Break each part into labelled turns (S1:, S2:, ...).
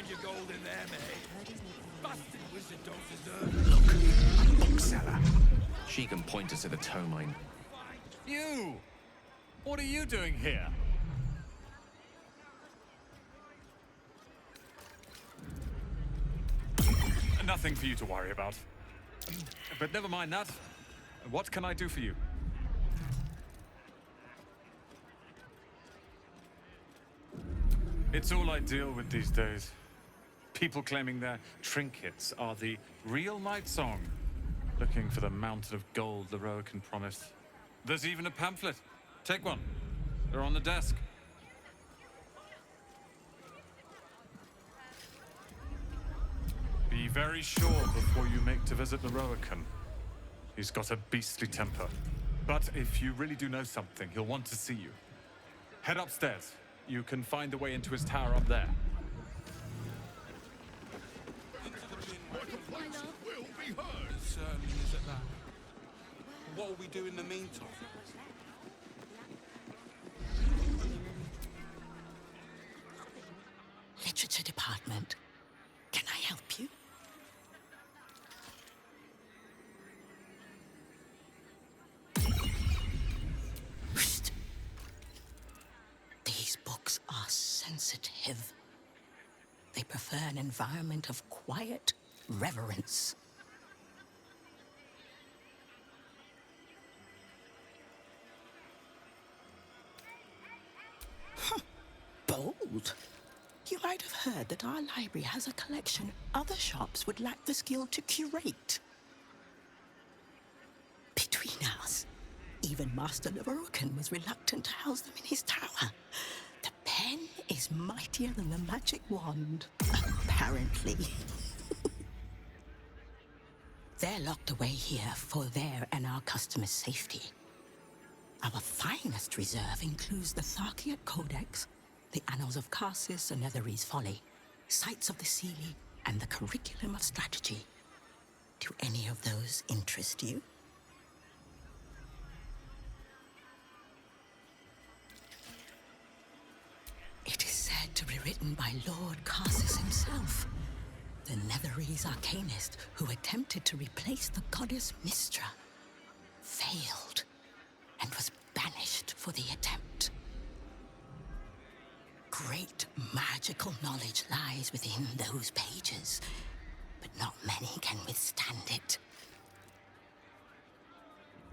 S1: find your gold in there, mate. Busted wizard don't deserve.
S2: Look, a bookseller. She can point us to the tow mine.
S3: You! What are you doing here? Nothing for you to worry about. But never mind that. What can I do for you? It's all I deal with these days. People claiming their trinkets are the real night song, looking for the mountain of gold Lorrokan promised. There's even a pamphlet. Take one. They're on the desk. Be very sure before you make to visit Lorrokan. He's got a beastly temper. But if you really do know something, he'll want to see you. Head upstairs. You can find the way into his tower up there.
S1: Will be heard. It certainly is at that. What will we do in the meantime?
S4: Literature department. Can I help you? Psst. These books are sensitive. They prefer an environment of quiet reverence. Bold. You might have heard that our library has a collection other shops would lack the skill to curate. Between us, even Master Lorrokan was reluctant to house them in his tower. The pen is mightier than the magic wand, apparently. They're locked away here for their and our customers' safety. Our finest reserve includes the Tharkiot Codex, the Annals of Karsus and Netherese Folly, Sights of the Seelie, and the Curriculum of Strategy. Do any of those interest you? It is said to be written by Lord Karsus himself, the Netherese arcanist who attempted to replace the goddess Mystra, failed, and was banished for the attempt. Great magical knowledge lies within those pages, but not many can withstand it.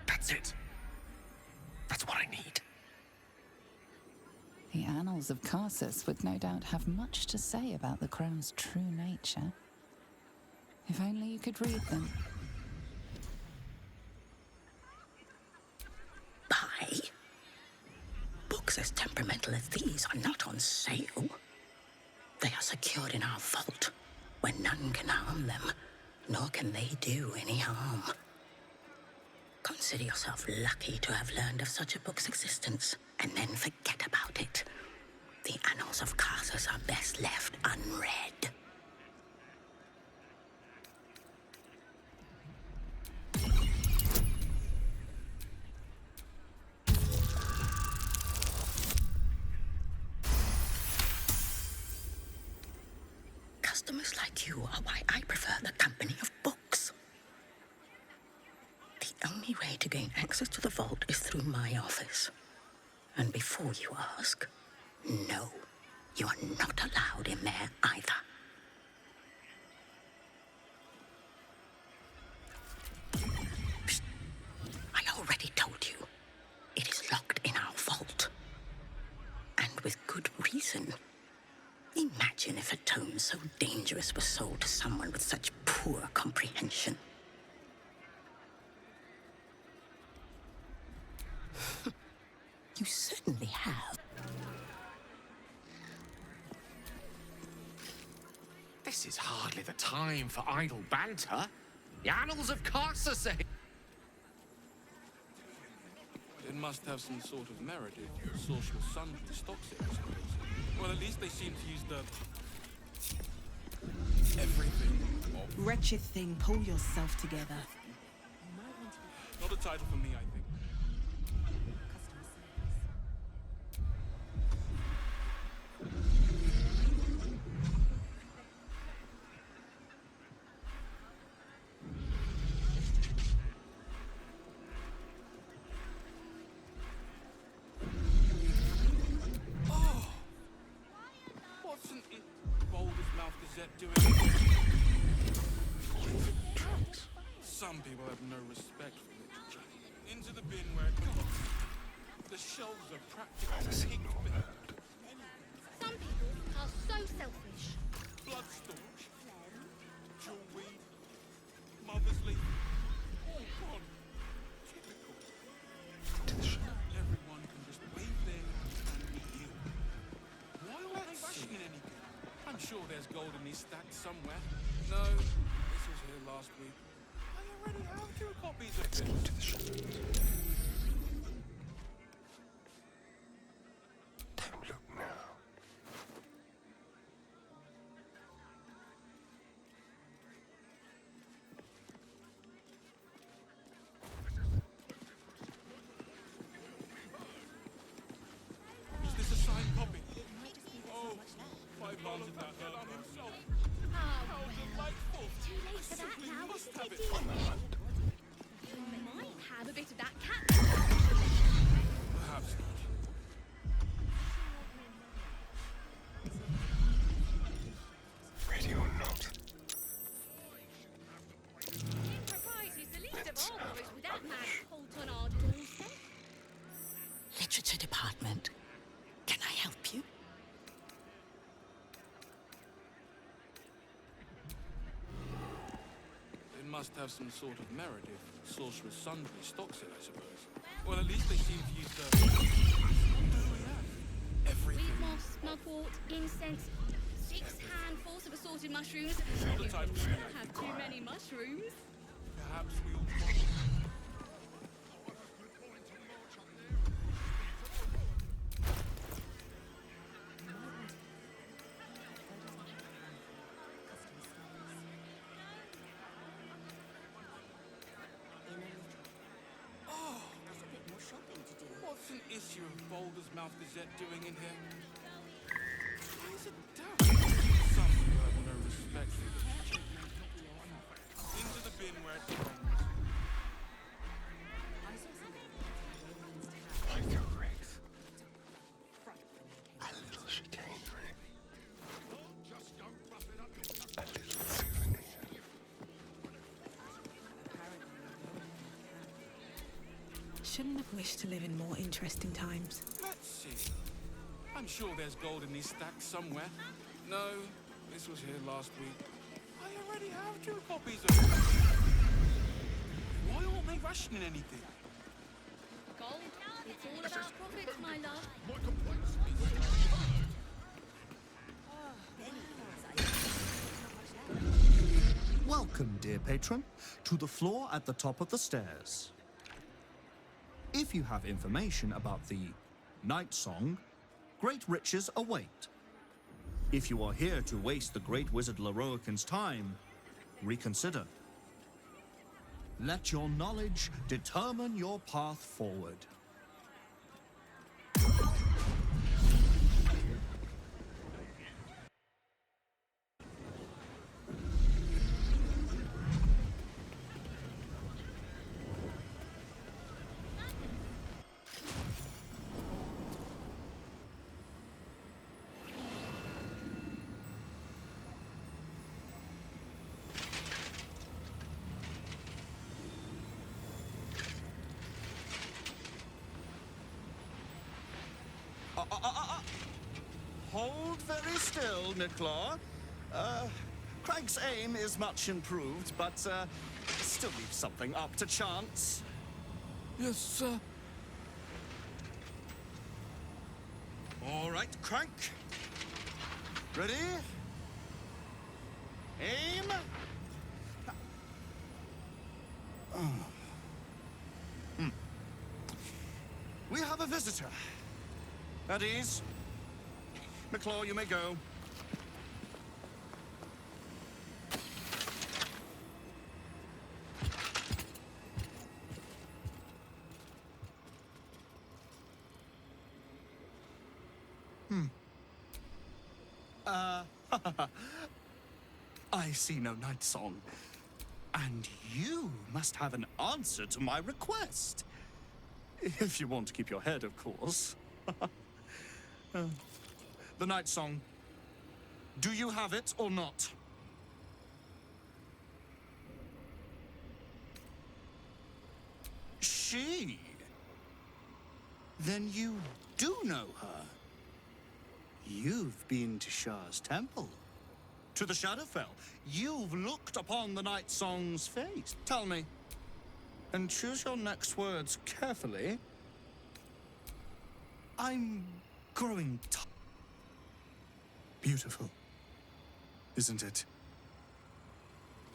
S2: That's it. That's what I need.
S5: The Annals of Karsus would no doubt have much to say about the crone's true nature. If only you could read them.
S4: Buy? Books as temperamental as these are not on sale. They are secured in our vault, where none can harm them, nor can they do any harm. Consider yourself lucky to have learned of such a book's existence, and then forget about it. The Annals of Karsus are best left unread. Customers like you are why I prefer the company of books. The only way to gain access to the vault is through my office. And before you ask, no, you are not allowed in there either. Psst. I already told you, it is locked in our vault. And with good reason. Imagine if a tome so dangerous was sold to someone with such poor comprehension. You certainly have.
S2: This is hardly the time for idle banter. The Annals of Karsus, eh?
S1: It must have some sort of merit if Social Sundry stocks it, I suppose. Well, at least they seem to use the... everything of...
S6: Wretched thing, pull yourself together.
S1: Not a title for me, I think. shelves are practically pink bed.
S7: Some people are so selfish.
S1: Blood storage, jewelry, mother's leaf, all gone. Typical. Everyone can just wave their hand and be healed. Why aren't they rushing anything? I'm sure there's gold in these stacks somewhere. No, this was here last week. I already have 2 copies of this.
S8: Into the shadows. Don't look now.
S1: Is this a signed copy? Oh, my father found that on himself.
S7: Oh,
S1: How
S7: well,
S1: delightful.
S7: too late for that
S1: Simply
S7: now,
S1: must
S7: isn't
S1: have
S7: it,
S1: it.
S7: dear? You might have a bit of that cat.
S1: Perhaps not.
S8: Ready or not.
S7: Propriety's the least of our worries with that mad cult on our doorstep.
S4: Literature department. Can I help you?
S1: It must have some sort of merit if Sorcerer's Sundry stocks it, I suppose. Well, at least they seem to use the... What do we have? Everything.
S7: Wheat moss, mugwort, incense, 6 handfuls of assorted mushrooms.
S1: Not the
S7: You
S1: type
S7: can
S1: of thing
S7: never
S1: I
S7: have
S1: could
S7: too
S1: buy.
S7: many mushrooms.
S1: Perhaps we all... What's an issue of Baldur's Mouth Gazette doing in here? Why is it down? Some who have no respect for literature. Into the bin where it belongs.
S8: Like a wreath. A little chicanery. A little souvenir.
S6: Shouldn't have wished to live in more interesting times.
S1: Let's see. I'm sure there's gold in these stacks somewhere. No, this was here last week. I already have 2 copies of it. Why aren't they rushing anything?
S7: Gold, it's all about profits, my love.
S9: Welcome, dear patron, to the floor at the top of the stairs. If you have information about the Night Song, great riches await. If you are here to waste the great wizard Lorrokan's time, reconsider. Let your knowledge determine your path forward. Hold very still, Nicola. Craig's aim is much improved, but still leaves something up to chance.
S1: Yes, sir.
S9: All right, Crank. Ready? Aim. We have a visitor. At ease. McClaw, you may go. I see no night song. And you must have an answer to my request. If you want to keep your head, of course. The night song. Do you have it or not? She. Then you do know her. You've been to Shah's temple, to the Shadowfell. You've looked upon the Night Song's face. Tell me, and choose your next words carefully. I'm growing tired. Beautiful, isn't it?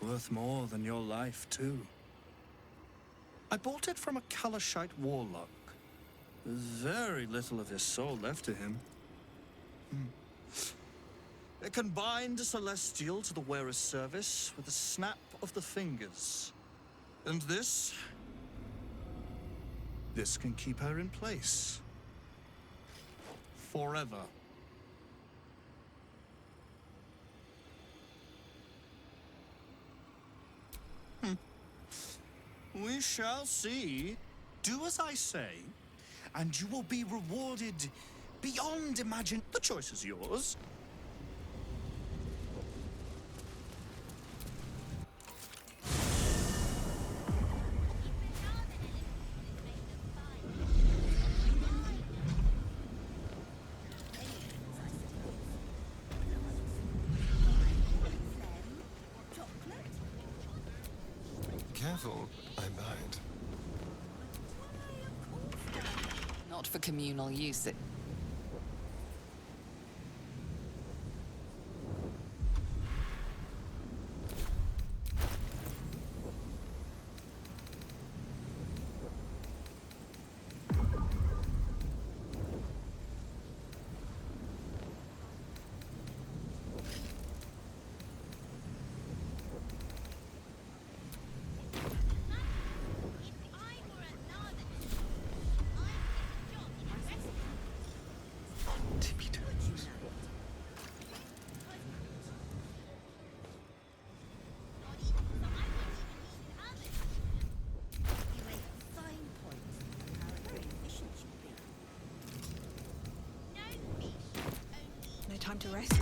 S9: Worth more than your life, too. I bought it from a Kalashite warlock. There's very little of his soul left to him. It can bind a celestial to the wearer's service with a snap of the fingers. And this can keep her in place. Forever. We shall see. Do as I say, and you will be rewarded beyond imagine. The choice is yours.
S8: Careful, I lied.
S5: Not for communal use.
S6: No time to rest.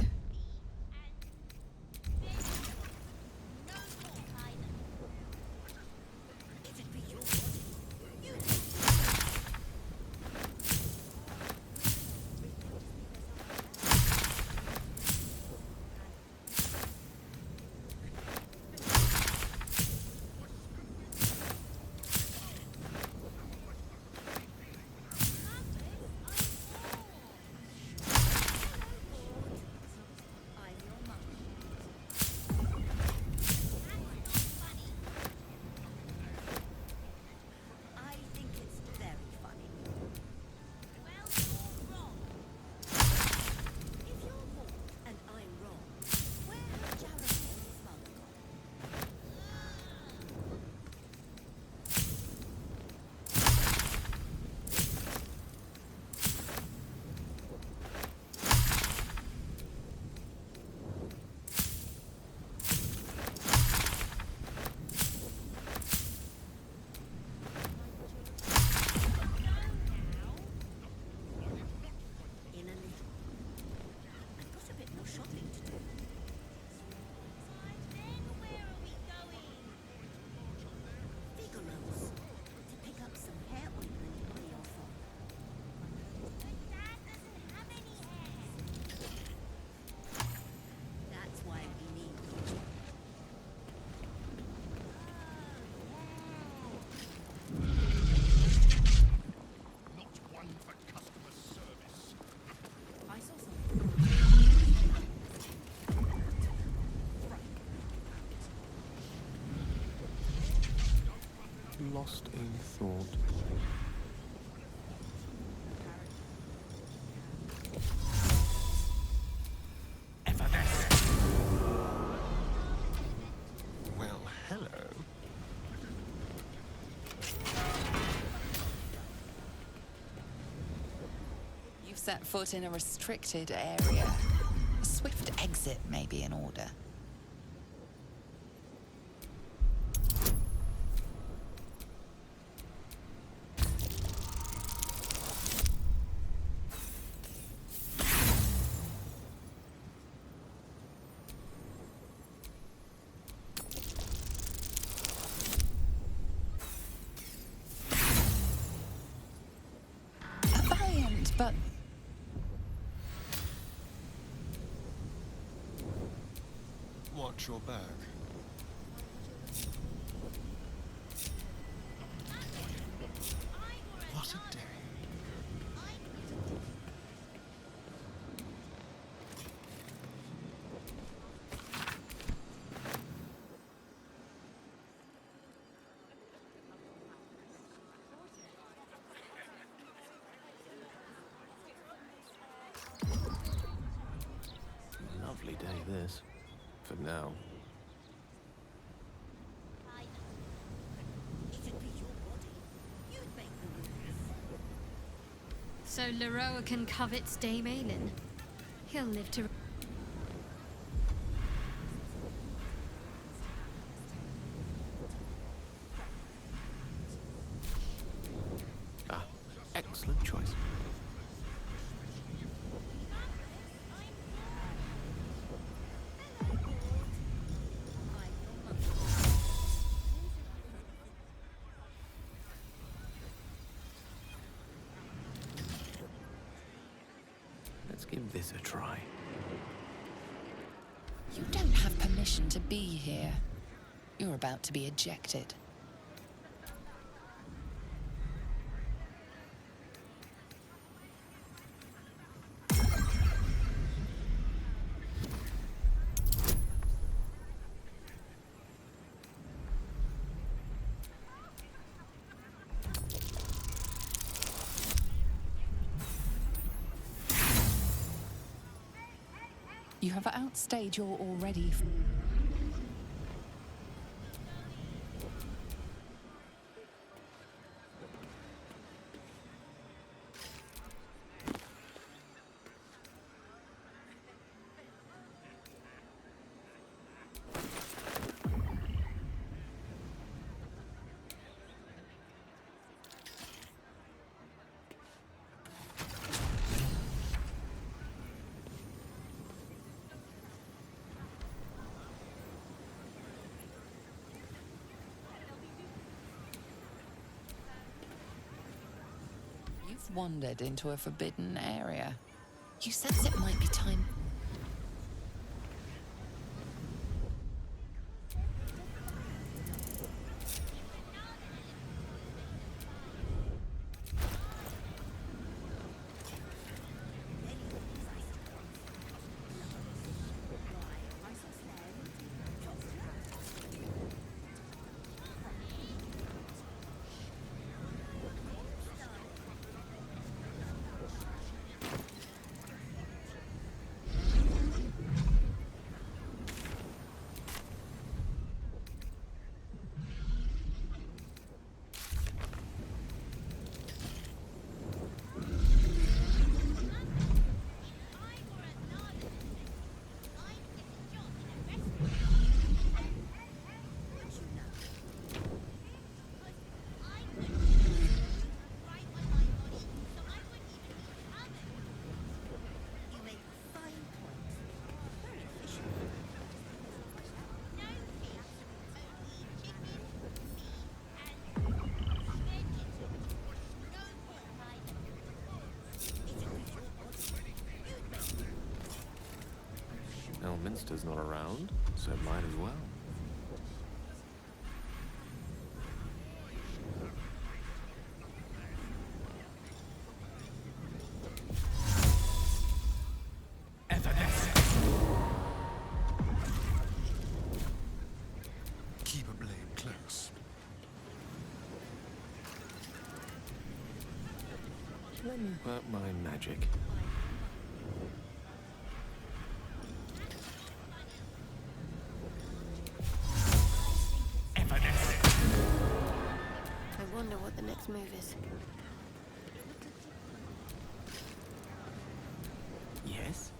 S8: Lost in thought. Well, hello.
S5: You've set foot in a restricted area. A swift exit may be in order. but
S8: Watch your back. What a day.
S10: Lovely day, this. For now.
S7: So Lorrokan covets Dame Aelin. He'll live to...
S10: Ah, excellent choice. Let's give this a try.
S5: you don't have permission to be here. You're about to be ejected. You have outstayed your already. You've wandered into a forbidden area. You sense it might be time.
S10: Mystra's not around, so might as well.
S8: Keep a blade close.
S10: Let me work my magic.
S11: I wonder what the next move is.
S10: Yes?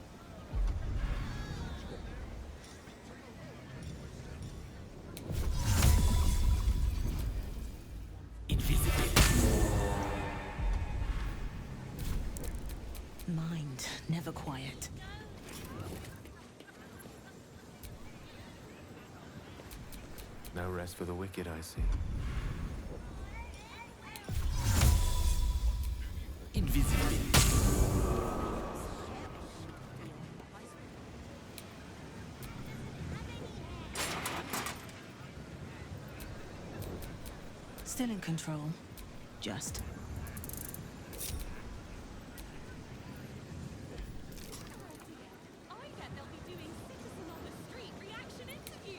S4: Mind never quiet.
S10: No rest for the wicked, I see.
S2: Invisibility.
S6: Still in control. Just.
S7: I bet they'll be doing citizen on the street reaction interviews.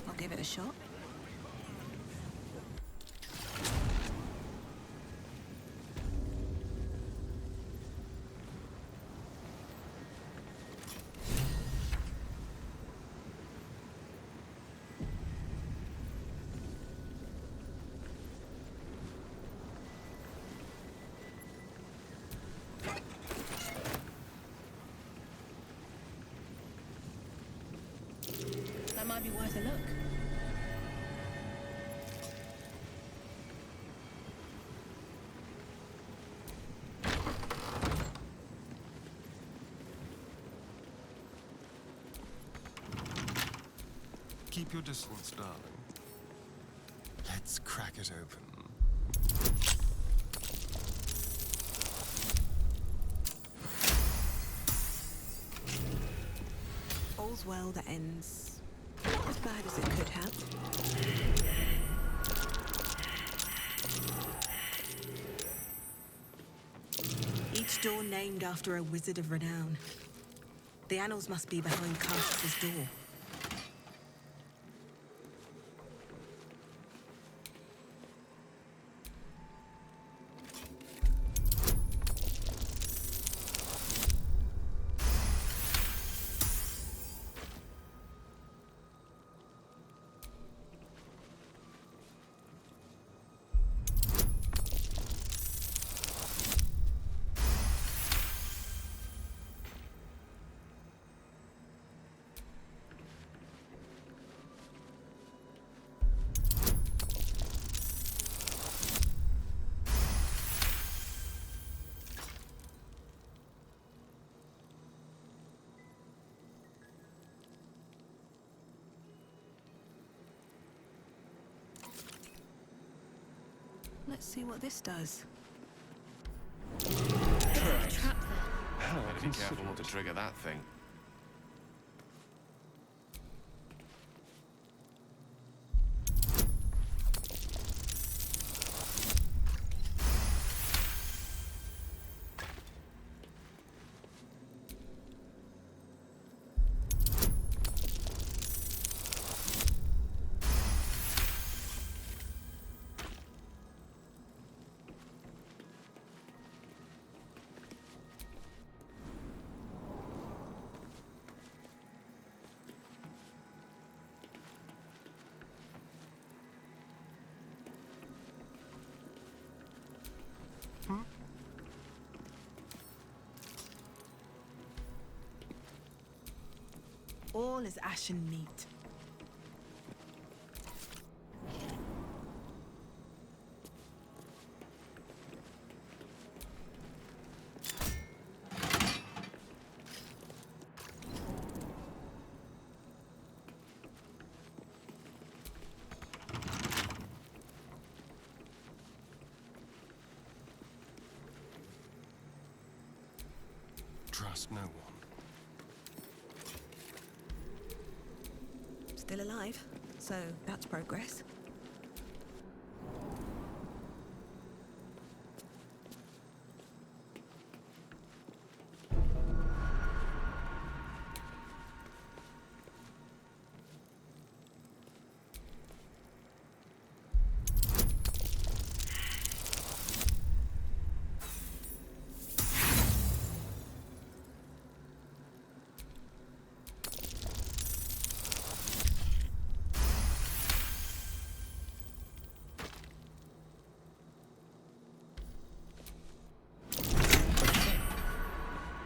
S6: I'll give it a shot. That might be worth a look.
S8: Keep your distance, darling. Let's crack it open.
S6: All's well that ends not as bad as it could have. Each door named after a wizard of renown. The annals must be behind Cassius's door. Let's see what this does.
S7: Trap there.
S2: Better be careful not to trigger that thing.
S6: All is ashen meat.
S8: Trust no one.
S6: Still alive, so that's progress.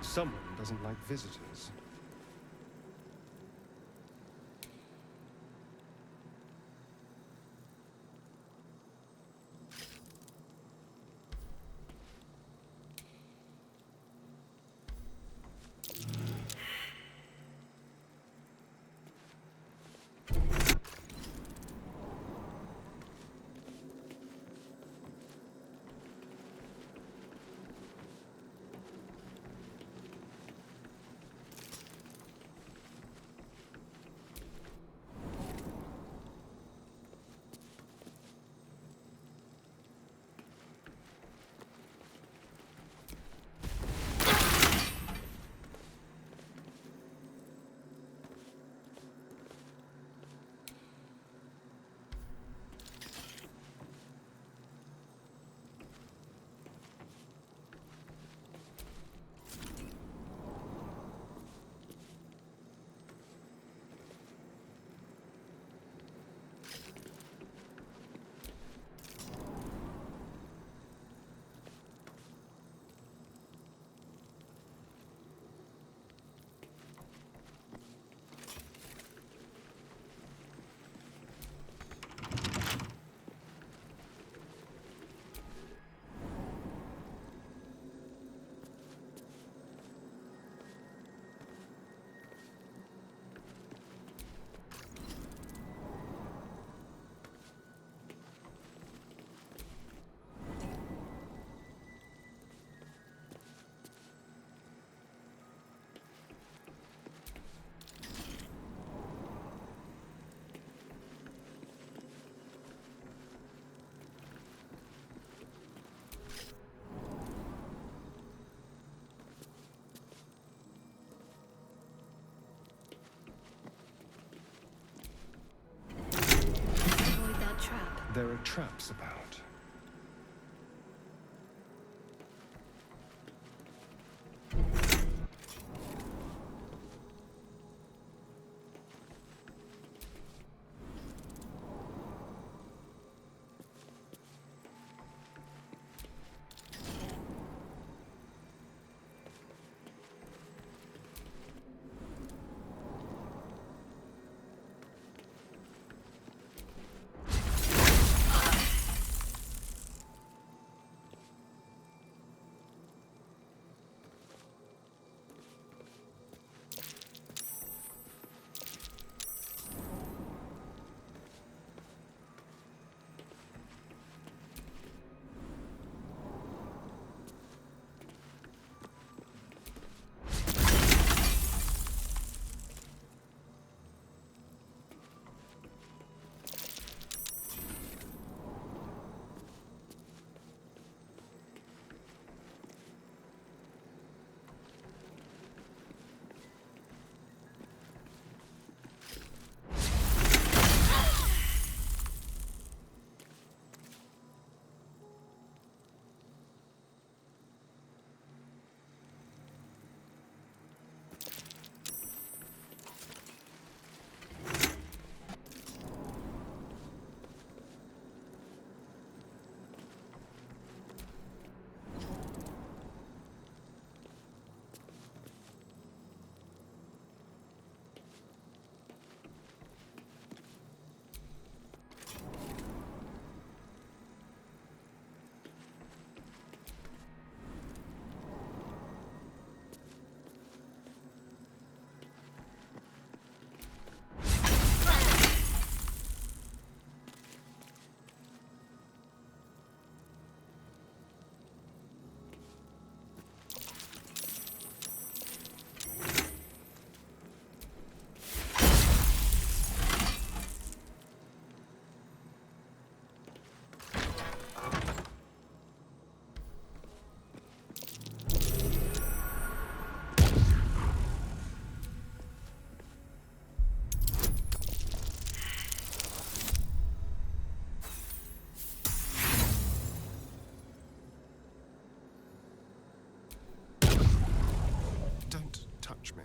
S8: Someone doesn't like visitors. there are traps about. Don't touch me.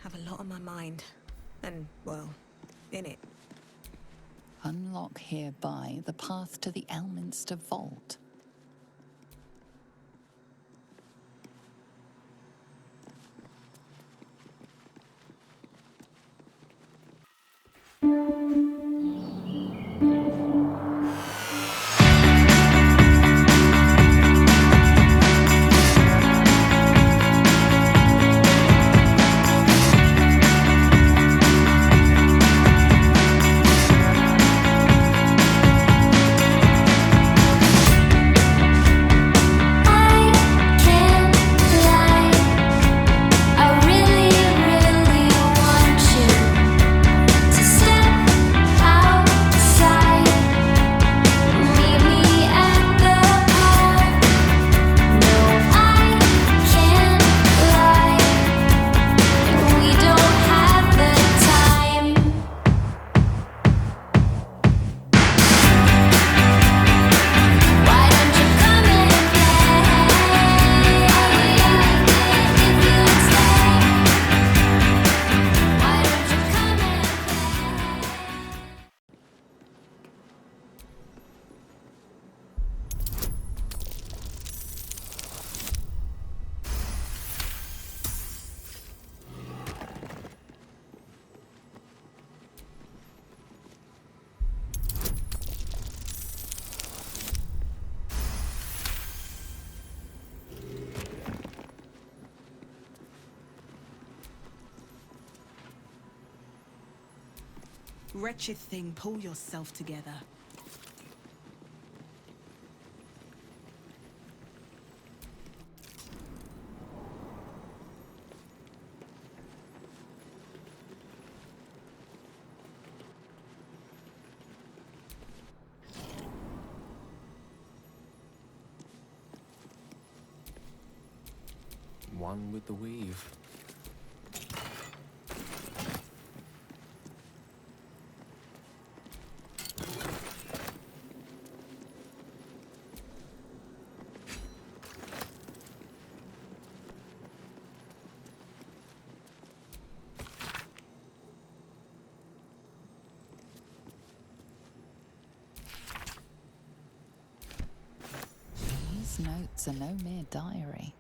S6: Have a lot on my mind. And, well, in it.
S5: Unlock hereby the path to the Elminster Vault.
S6: Wretched thing, pull yourself together.
S10: One with the weave.
S5: These notes are no mere diary.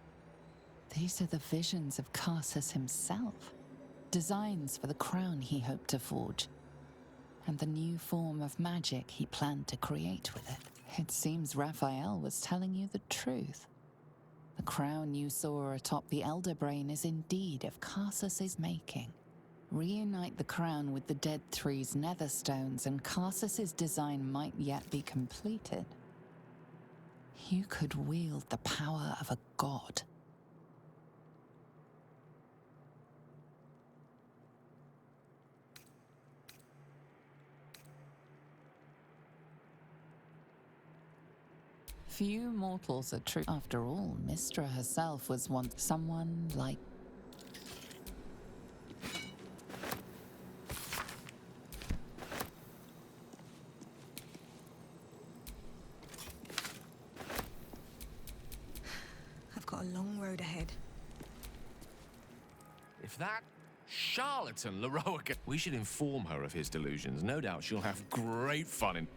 S5: These are the visions of Carsus himself, designs for the crown he hoped to forge, and the new form of magic he planned to create with it. It seems Raphael was telling you the truth. The crown you saw atop the Elder Brain is indeed of Carsus's making. Reunite the crown with the Dead Three's netherstones, and Carsus's design might yet be completed. You could wield the power of a god. Few mortals are true. After all, Mystra herself was once someone like...
S6: I've got a long road ahead.
S2: If that charlatan Lorrokan... We should inform her of his delusions. No doubt she'll have great fun in...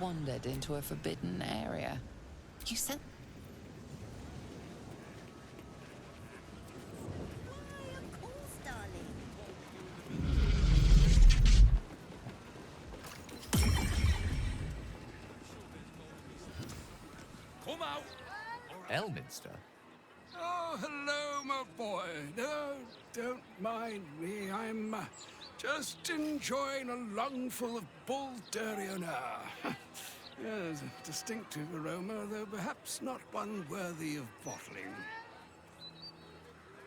S5: wandered into a forbidden area. You said...
S11: Why, of course, darling.
S1: Come out!
S2: Elminster?
S1: Oh, hello, my boy. No, don't mind me. I'm just enjoying a lungful of Baldurian air. Yes, a distinctive aroma, though perhaps not one worthy of bottling.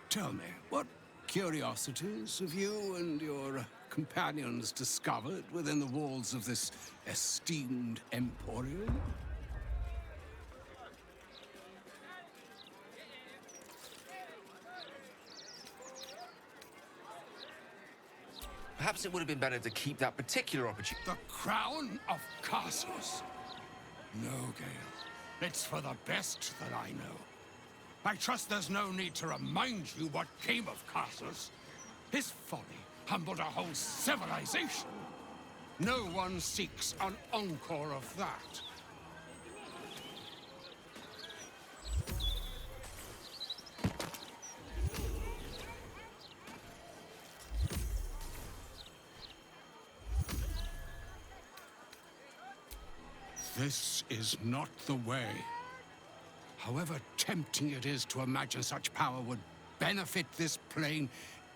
S1: Tell me, what curiosities have you and your companions discovered within the walls of this esteemed emporium?
S2: Perhaps it would have been better to keep that particular opportunity.
S1: The crown of Carsus? No, Gale. It's for the best that I know. I trust there's no need to remind you what came of Carsus. His folly humbled a whole civilization. No one seeks an encore of that. This is not the way. However tempting it is to imagine such power would benefit this plane,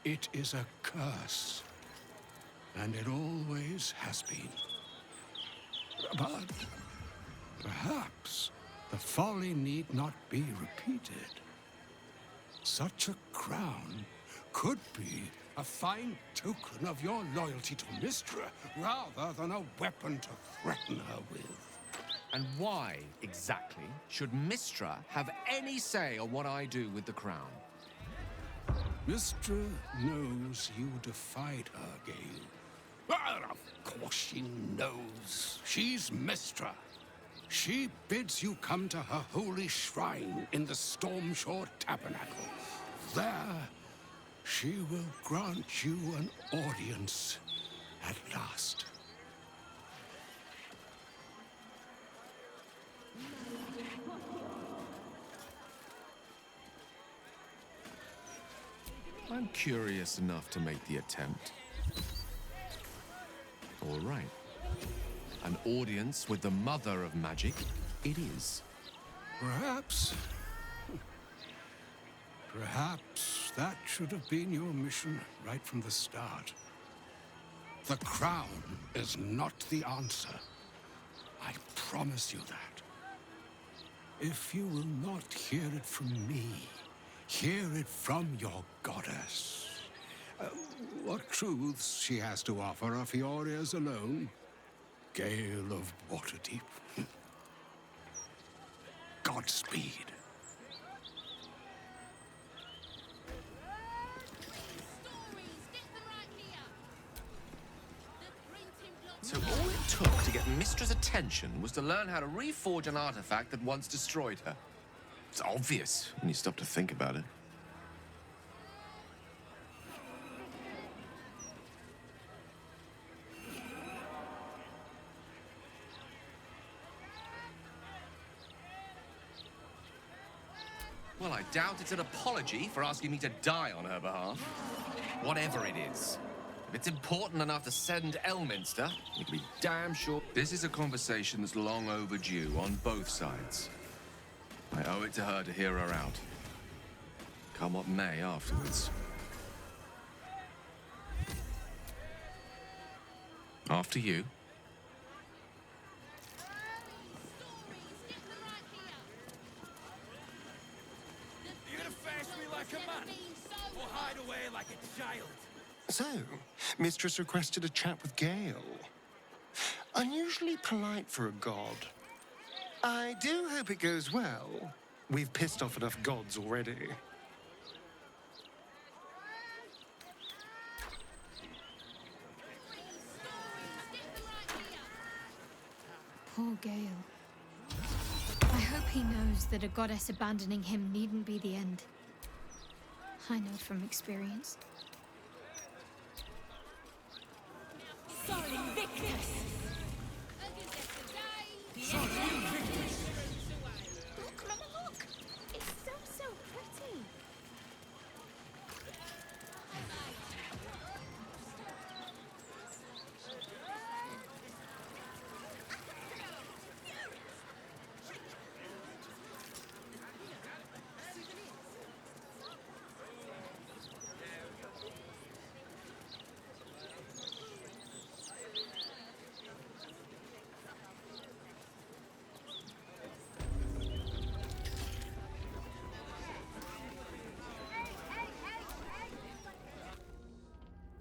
S1: it is a curse. And it always has been. But perhaps the folly need not be repeated. Such a crown could be a fine token of your loyalty to Mystra, rather than a weapon to threaten her with.
S2: And why, exactly, should Mystra have any say on what I do with the crown?
S12: Mystra knows you defied her, Gale. Well, of course she knows. She's Mystra. She bids you come to her holy shrine in the Stormshore Tabernacle. There, she will grant you an audience at last.
S2: I'm curious enough to make the attempt. All right. An audience with the mother of magic, it is.
S12: Perhaps that should have been your mission right from the start. The crown is not the answer. I promise you that. If you will not hear it from me, hear it from your goddess. What truths she has to offer are for your ears alone. Gale of Waterdeep. Godspeed.
S2: So all it took to get Mystra's attention was to learn how to reforge an artifact that once destroyed her. It's obvious when you stop to think about it. Well, I doubt it's an apology for asking me to die on her behalf. Whatever it is. If it's important enough to send Elminster, you can be damn sure. This is a conversation that's long overdue on both sides. I owe it to her to hear her out. Come what may afterwards. After you.
S1: You're gonna face me like a man, or hide away like a child.
S8: So, Mistress requested a chat with Gale. Unusually polite for a god. I do hope it goes well. We've pissed off enough gods already.
S13: Poor Gale. I hope he knows that a goddess abandoning him needn't be the end. I know from experience.
S7: Sorry, Victus!
S11: Look, Mama, look! It's so pretty.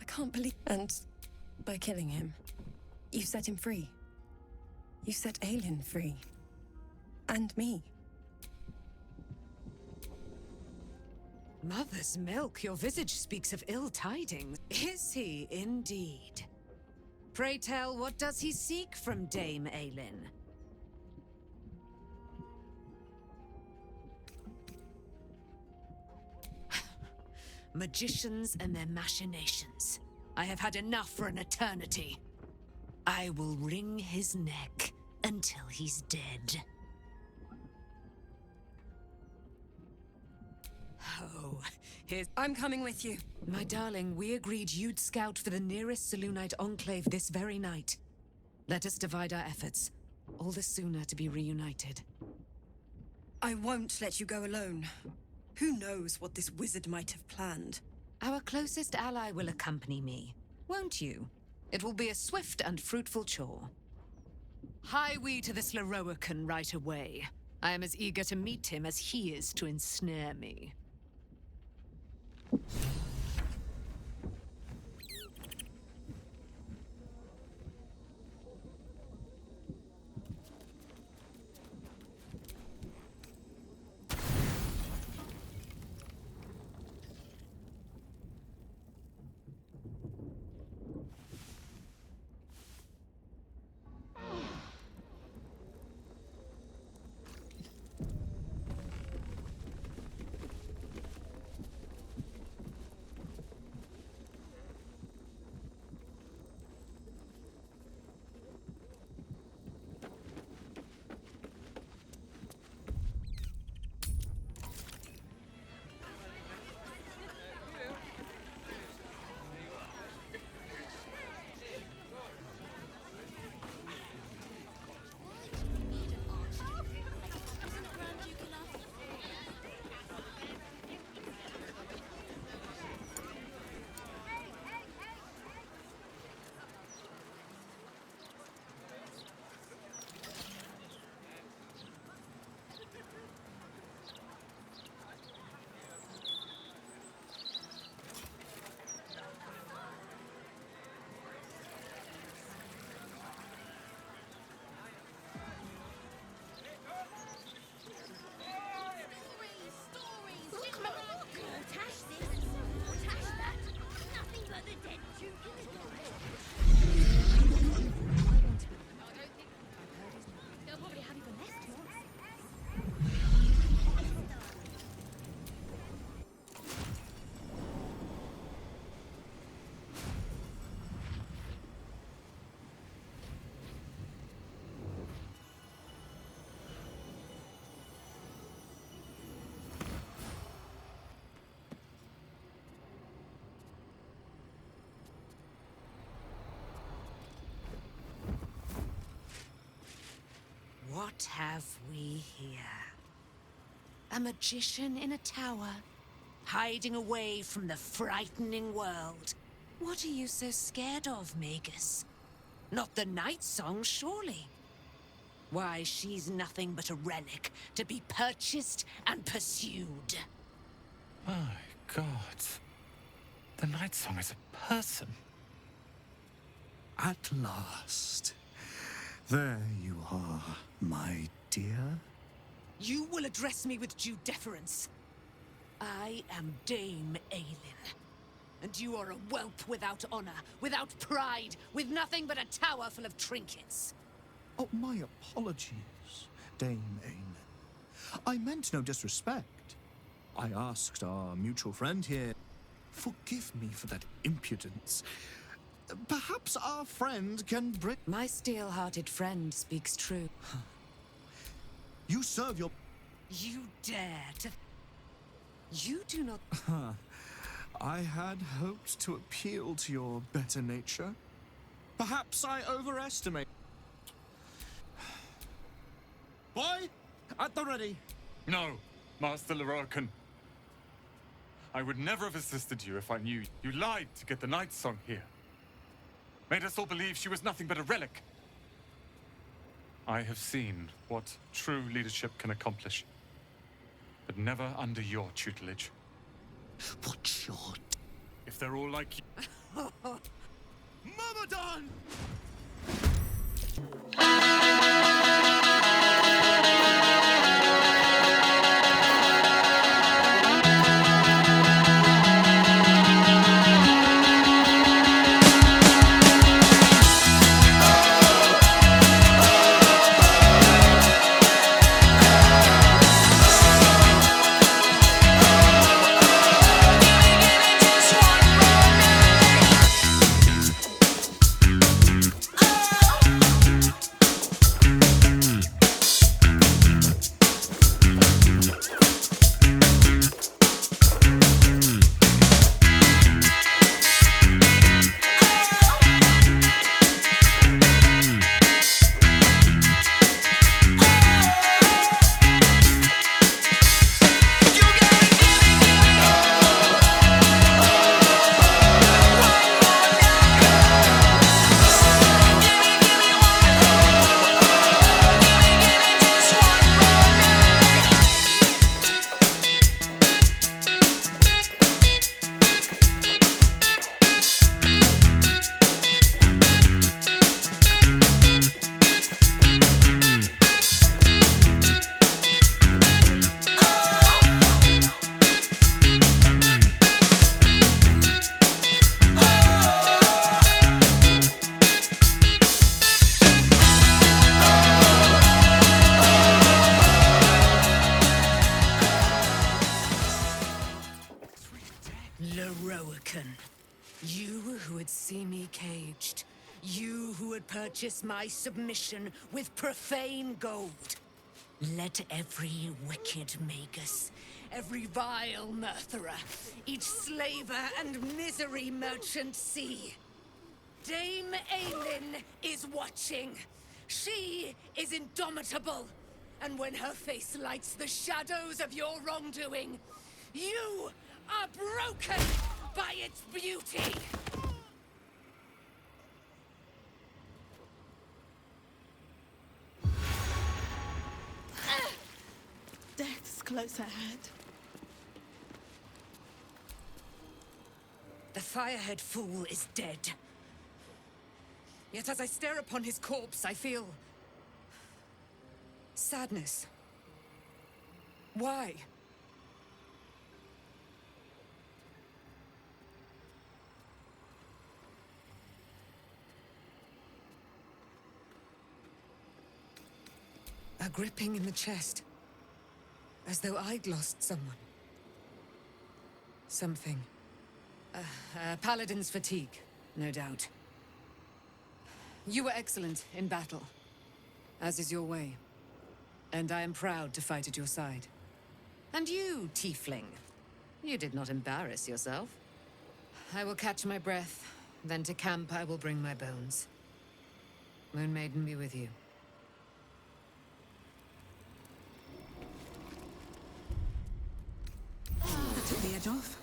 S14: I can't believe... And by killing him, you set him free. You set Aelin free. And me.
S15: Mother's milk, your visage speaks of ill tidings. Is he indeed? Pray tell, what does he seek from Dame Aelin? Magicians and their machinations. I have had enough for an eternity. I will wring his neck until he's dead. Oh,
S14: I'm coming with you.
S15: My darling, we agreed you'd scout for the nearest Selûnite enclave this very night. Let us divide our efforts. All the sooner to be reunited.
S14: I won't let you go alone. Who knows what this wizard might have planned?
S15: Our closest ally will accompany me, won't you? It will be a swift and fruitful chore. Hie we to this Lorrokan right away. I am as eager to meet him as he is to ensnare me. What have we here? A magician in a tower, hiding away from the frightening world. What are you so scared of, Magus? Not the Night Song, surely? Why, she's nothing but a relic to be purchased and pursued.
S3: My God. The Night Song is a person.
S9: At last. There you are, my dear.
S15: You will address me with due deference. I am Dame Aelin. And you are a whelp without honor, without pride, with nothing but a tower full of trinkets.
S9: Oh, my apologies, Dame Aelin. I meant no disrespect. I asked our mutual friend here. Forgive me for that impudence. Perhaps our friend can bring...
S15: My steel-hearted friend speaks true.
S9: You serve your...
S15: You dare to... You do not...
S9: I had hoped to appeal to your better nature. Perhaps I overestimate... Boy, at the ready.
S3: No, Master Lorrokan. I would never have assisted you if I knew you lied to get the Night Song here. Made us all believe she was nothing but a relic. I have seen what true leadership can accomplish, but never under your tutelage.
S9: What's your...
S3: If they're all like you...
S9: Mamadan!
S15: Lorrokan. You who would see me caged. You who would purchase my submission with profane gold. Let every wicked magus, every vile murtherer, each slaver and misery merchant see. Dame Aelin is watching. She is indomitable. And when her face lights the shadows of your wrongdoing, you are broken by its beauty.
S6: Death's close at hand.
S15: The firehead fool is dead. Yet as I stare upon his corpse, I feel... sadness. Why? A gripping in the chest. As though I'd lost someone. Something. Paladin's fatigue, no doubt. You were excellent in battle, as is your way. And I am proud to fight at your side. And you, tiefling, you did not embarrass yourself. I will catch my breath, then to camp I will bring my bones. Moon Maiden be with you.
S16: switch off?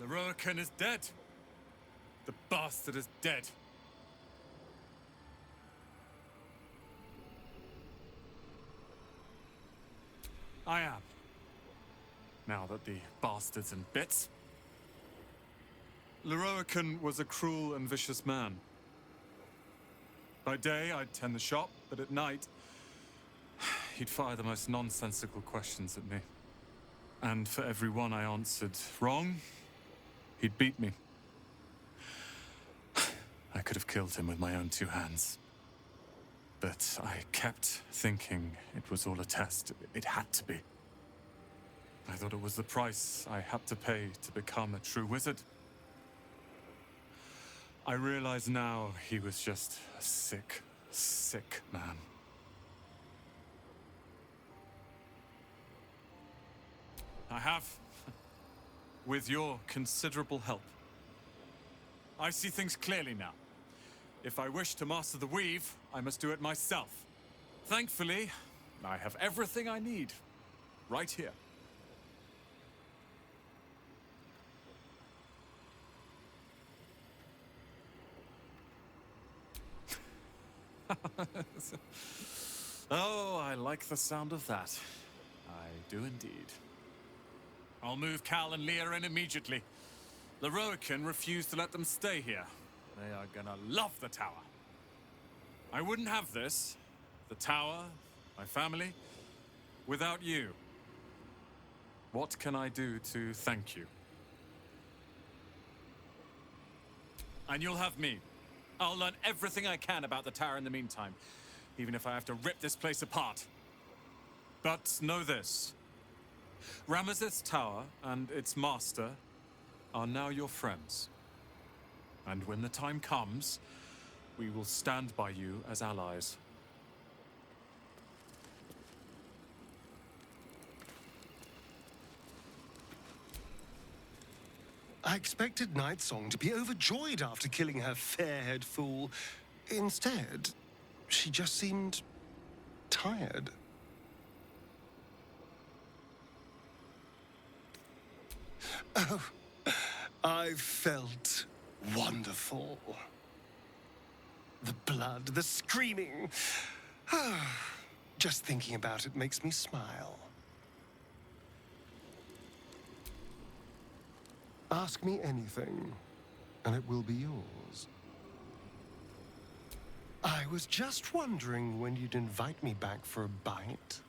S3: Lorrokan is dead. The bastard is dead. I am. Now that the bastard's in bits. Lorrokan was a cruel and vicious man. By day, I'd tend the shop, but at night, he'd fire the most nonsensical questions at me. And for every one I answered wrong, he'd beat me. I could have killed him with my own 2 hands. But I kept thinking it was all a test. It had to be. I thought it was the price I had to pay to become a true wizard. I realize now he was just a sick, sick man. I have, with your considerable help. I see things clearly now. If I wish to master the weave, I must do it myself. Thankfully, I have everything I need, right here. Oh, I like the sound of that. I do indeed. I'll move Cal and Leah in immediately. Lorrokan refused to let them stay here. They are gonna love the tower. I wouldn't have this, the tower, my family, without you. What can I do to thank you? And you'll have me. I'll learn everything I can about the tower in the meantime, even if I have to rip this place apart. But know this. Ramesses Tower and its master are now your friends. And when the time comes, we will stand by you as allies.
S8: I expected Nightsong to be overjoyed after killing her fair-haired fool. Instead, she just seemed tired. Oh, I felt wonderful. The blood, the screaming. Just thinking about it makes me smile. Ask me anything, and it will be yours. I was just wondering when you'd invite me back for a bite.